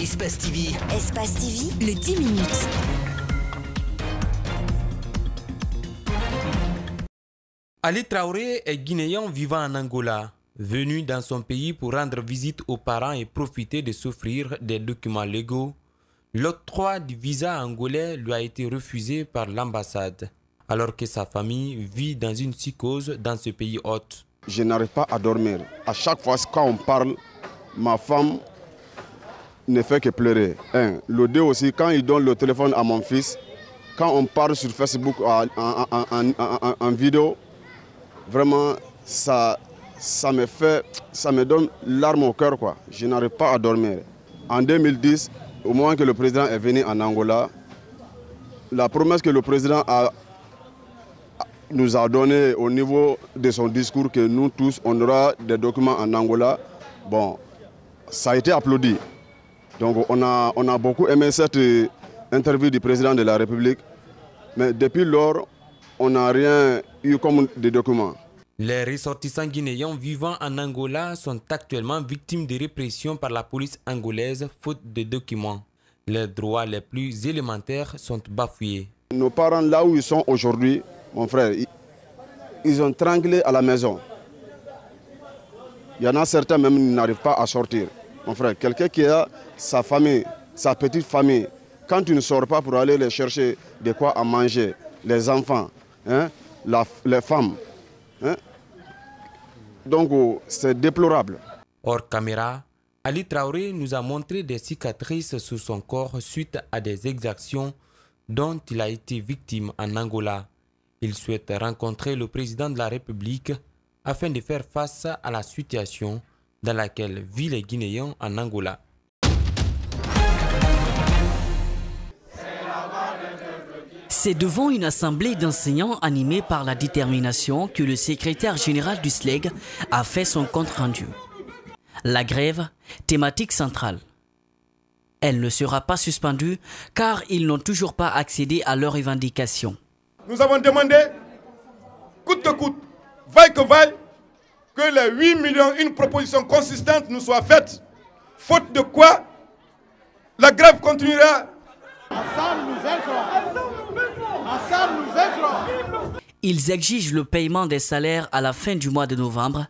Espace TV. Espace TV, le 10 minutes. Ali Traoré est guinéen vivant en Angola, venu dans son pays pour rendre visite aux parents et profiter de s'offrir des documents légaux. L'octroi du visa angolais lui a été refusé par l'ambassade, alors que sa famille vit dans une psychose dans ce pays hôte. Je n'arrive pas à dormir. À chaque fois quand on parle, ma femme ne fait que pleurer. Le deux aussi, quand il donne le téléphone à mon fils, quand on parle sur Facebook en vidéo, vraiment ça me donne larmes au cœur, quoi. Je n'arrive pas à dormir. En 2010, au moment que le président est venu en Angola, la promesse que le président nous a donnée au niveau de son discours, que nous tous on aura des documents en Angola, bon, ça a été applaudi. Donc on a beaucoup aimé cette interview du président de la République, mais depuis lors, on n'a rien eu comme des documents. Les ressortissants guinéens vivant en Angola sont actuellement victimes de répression par la police angolaise faute de documents. Les droits les plus élémentaires sont bafoués. Nos parents, là où ils sont aujourd'hui, mon frère, ils ont tranglé à la maison. Il y en a certains même qui n'arrivent pas à sortir. Mon frère, quelqu'un qui a sa famille, sa petite famille, quand tu ne sors pas pour aller les chercher de quoi à manger, les enfants, les femmes, donc c'est déplorable. Hors caméra, Ali Traoré nous a montré des cicatrices sur son corps suite à des exactions dont il a été victime en Angola. Il souhaite rencontrer le président de la République afin de faire face à la situation dans laquelle vivent les Guinéens en Angola. C'est devant une assemblée d'enseignants animée par la détermination que le secrétaire général du SLEG a fait son compte rendu. La grève, thématique centrale. Elle ne sera pas suspendue car ils n'ont toujours pas accédé à leurs revendications. Nous avons demandé, coûte que coûte, vaille que vaille, que les 8 millions, une proposition consistante nous soit faite. Faute de quoi, la grève continuera. Ils exigent le paiement des salaires à la fin du mois de novembre.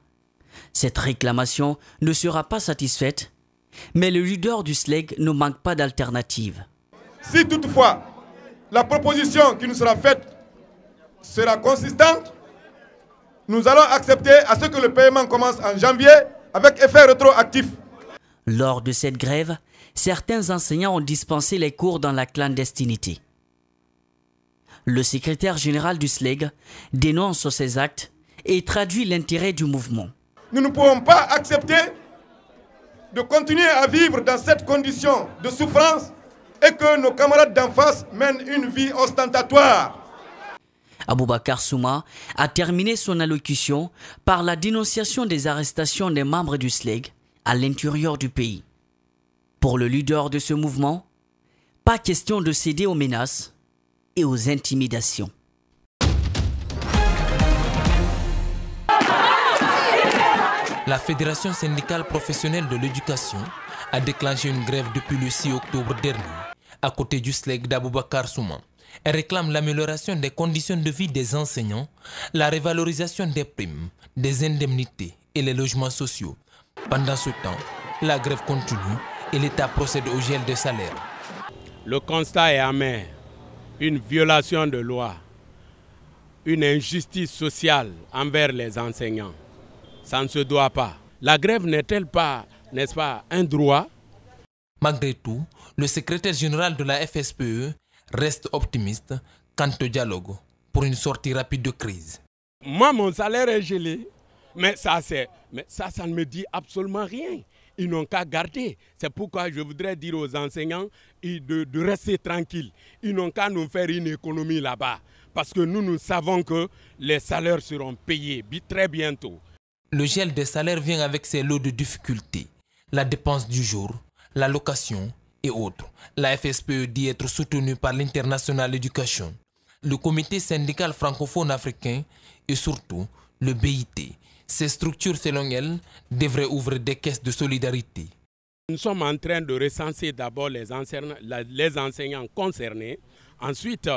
Cette réclamation ne sera pas satisfaite, mais le leader du SLEG ne manque pas d'alternative. Si toutefois la proposition qui nous sera faite sera consistante, nous allons accepter à ce que le paiement commence en janvier avec effet rétroactif. Lors de cette grève, certains enseignants ont dispensé les cours dans la clandestinité. Le secrétaire général du SLEG dénonce ces actes et traduit l'intérêt du mouvement. Nous ne pouvons pas accepter de continuer à vivre dans cette condition de souffrance et que nos camarades d'en face mènent une vie ostentatoire. Aboubakar Souma a terminé son allocution par la dénonciation des arrestations des membres du SLEG à l'intérieur du pays. Pour le leader de ce mouvement, pas question de céder aux menaces et aux intimidations. La Fédération syndicale professionnelle de l'éducation a déclenché une grève depuis le 6 octobre dernier, à côté du SLEG d'Aboubakar Souma. Elle réclame l'amélioration des conditions de vie des enseignants, la révalorisation des primes, des indemnités et les logements sociaux. Pendant ce temps, la grève continue et l'État procède au gel des salaires. Le constat est amer. Une violation de loi, une injustice sociale envers les enseignants. Ça ne se doit pas. La grève n'est-elle pas, n'est-ce pas, un droit? Malgré tout, le secrétaire général de la FSPE reste optimiste quant au dialogue pour une sortie rapide de crise. Moi, mon salaire est gelé, mais ça ne me dit absolument rien. Ils n'ont qu'à garder. C'est pourquoi je voudrais dire aux enseignants de rester tranquilles. Ils n'ont qu'à nous faire une économie là-bas. Parce que nous savons que les salaires seront payés très bientôt. Le gel des salaires vient avec ses lots de difficultés. La dépense du jour, la location et autres. La FSPE dit être soutenue par l'International Education, le comité syndical francophone africain et surtout le BIT. Ces structures, selon elles, devraient ouvrir des caisses de solidarité. Nous sommes en train de recenser d'abord les enseignants concernés. Ensuite,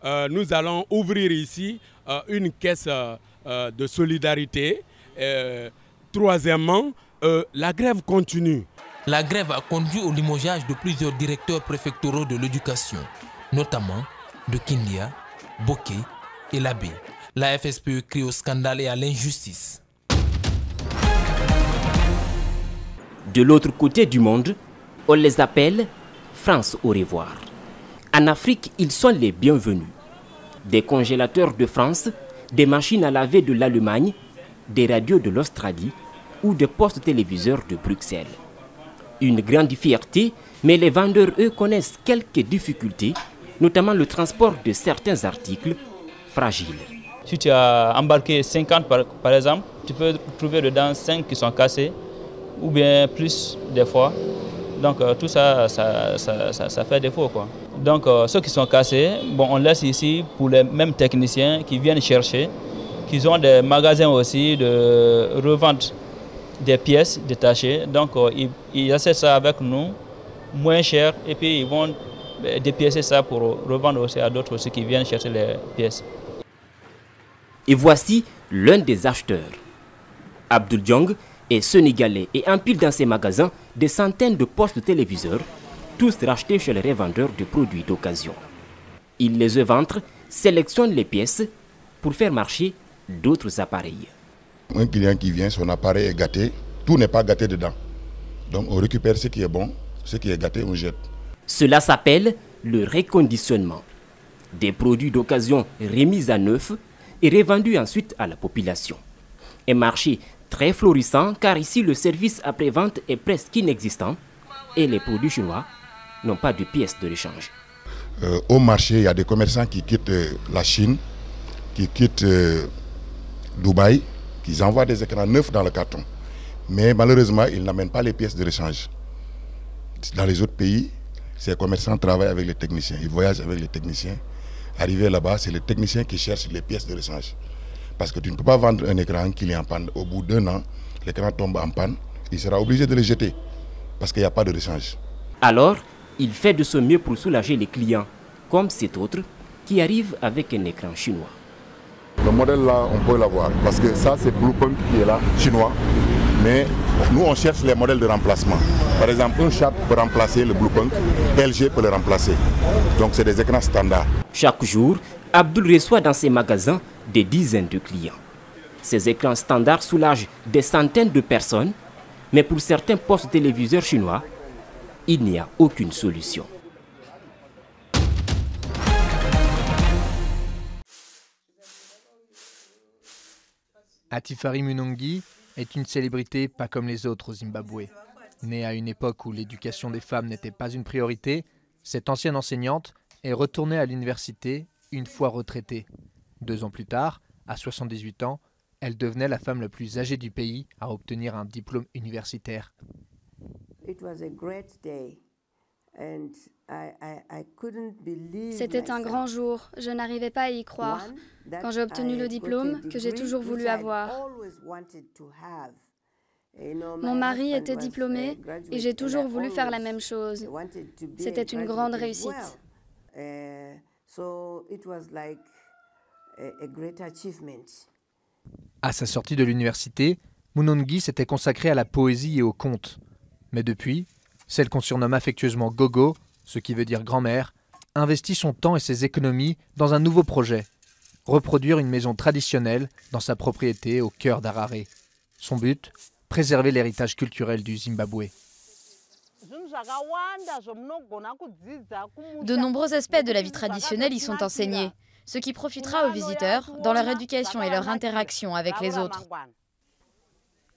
nous allons ouvrir ici une caisse de solidarité. Troisièmement, la grève continue. La grève a conduit au limogeage de plusieurs directeurs préfectoraux de l'éducation, notamment de Kindia, Boké et Labé. La FSPE crie au scandale et à l'injustice. De l'autre côté du monde, on les appelle France au revoir. En Afrique, ils sont les bienvenus. Des congélateurs de France, des machines à laver de l'Allemagne, des radios de l'Australie ou des postes téléviseurs de Bruxelles. Une grande fierté, mais les vendeurs, eux, connaissent quelques difficultés, notamment le transport de certains articles fragiles. Si tu as embarqué 50 par exemple, tu peux trouver dedans 5 qui sont cassés, ou bien plus des fois. Donc tout ça fait défaut, quoi. Donc ceux qui sont cassés, bon, on laisse ici pour les mêmes techniciens qui viennent chercher, qui ont des magasins aussi de revente des pièces détachées. Donc ils achètent ça avec nous, moins cher, et puis ils vont dépiécer ça pour revendre aussi à d'autres aussi qui viennent chercher les pièces. Et voici l'un des acheteurs. Abdul Diong est sénégalais et empile dans ses magasins des centaines de postes téléviseurs, tous rachetés chez les revendeurs de produits d'occasion. Il les éventre, sélectionne les pièces pour faire marcher d'autres appareils. Un client qui vient, son appareil est gâté, tout n'est pas gâté dedans. Donc on récupère ce qui est bon, ce qui est gâté, on jette. Cela s'appelle le reconditionnement. Des produits d'occasion remis à neuf et revendus ensuite à la population. Un marché très florissant car ici le service après-vente est presque inexistant et les produits chinois n'ont pas de pièces de rechange. Au marché, il y a des commerçants qui quittent la Chine, qui quittent Dubaï, qui envoient des écrans neufs dans le carton. Mais malheureusement, ils n'amènent pas les pièces de rechange. Dans les autres pays, ces commerçants travaillent avec les techniciens, ils voyagent avec les techniciens. Arrivé là-bas, c'est les techniciens qui cherchent les pièces de rechange. Parce que tu ne peux pas vendre un écran qui est en panne. Au bout d'1 an, l'écran tombe en panne, il sera obligé de le jeter parce qu'il n'y a pas de rechange. Alors, il fait de son mieux pour soulager les clients, comme cet autre qui arrive avec un écran chinois. Le modèle là, on peut l'avoir parce que ça c'est Bluepunk qui est là, chinois. Mais nous on cherche les modèles de remplacement. Par exemple, un Sharp peut remplacer le Bluepunk, LG peut le remplacer. Donc c'est des écrans standards. Chaque jour, Abdul reçoit dans ses magasins des dizaines de clients. Ces écrans standards soulagent des centaines de personnes, mais pour certains postes téléviseurs chinois, il n'y a aucune solution. Atifari Munongi est une célébrité pas comme les autres au Zimbabwe. Née à une époque où l'éducation des femmes n'était pas une priorité, cette ancienne enseignante est retournée à l'université une fois retraitée. 2 ans plus tard, à 78 ans, elle devenait la femme la plus âgée du pays à obtenir un diplôme universitaire. C'était un grand jour, je n'arrivais pas à y croire. Quand j'ai obtenu le diplôme que j'ai toujours voulu avoir. Mon mari était diplômé et j'ai toujours voulu faire la même chose. C'était une grande réussite. À sa sortie de l'université, Munongi s'était consacrée à la poésie et au conte. Mais depuis, celle qu'on surnomme affectueusement Gogo, ce qui veut dire grand-mère, investit son temps et ses économies dans un nouveau projet. Reproduire une maison traditionnelle dans sa propriété au cœur d'Harare. Son but, préserver l'héritage culturel du Zimbabwe. De nombreux aspects de la vie traditionnelle y sont enseignés, ce qui profitera aux visiteurs dans leur éducation et leur interaction avec les autres.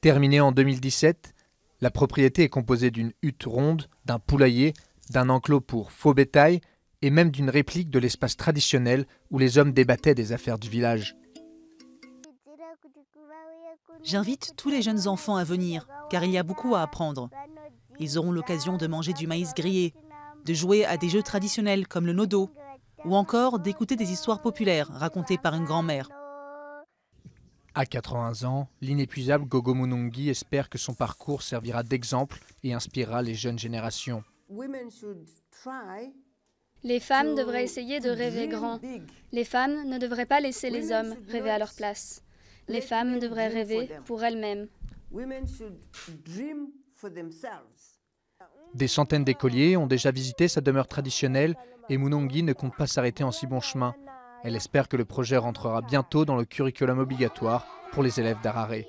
Terminée en 2017, la propriété est composée d'une hutte ronde, d'un poulailler, d'un enclos pour faux bétail et même d'une réplique de l'espace traditionnel où les hommes débattaient des affaires du village. J'invite tous les jeunes enfants à venir, car il y a beaucoup à apprendre. Ils auront l'occasion de manger du maïs grillé, de jouer à des jeux traditionnels comme le nodo, ou encore d'écouter des histoires populaires racontées par une grand-mère. À 80 ans, l'inépuisable Gogo Munongi espère que son parcours servira d'exemple et inspirera les jeunes générations. Les femmes devraient essayer de rêver grand. Les femmes ne devraient pas laisser les hommes rêver à leur place. Les femmes devraient rêver pour elles-mêmes. Des centaines d'écoliers ont déjà visité sa demeure traditionnelle et Munongi ne compte pas s'arrêter en si bon chemin. Elle espère que le projet rentrera bientôt dans le curriculum obligatoire pour les élèves d'Harare.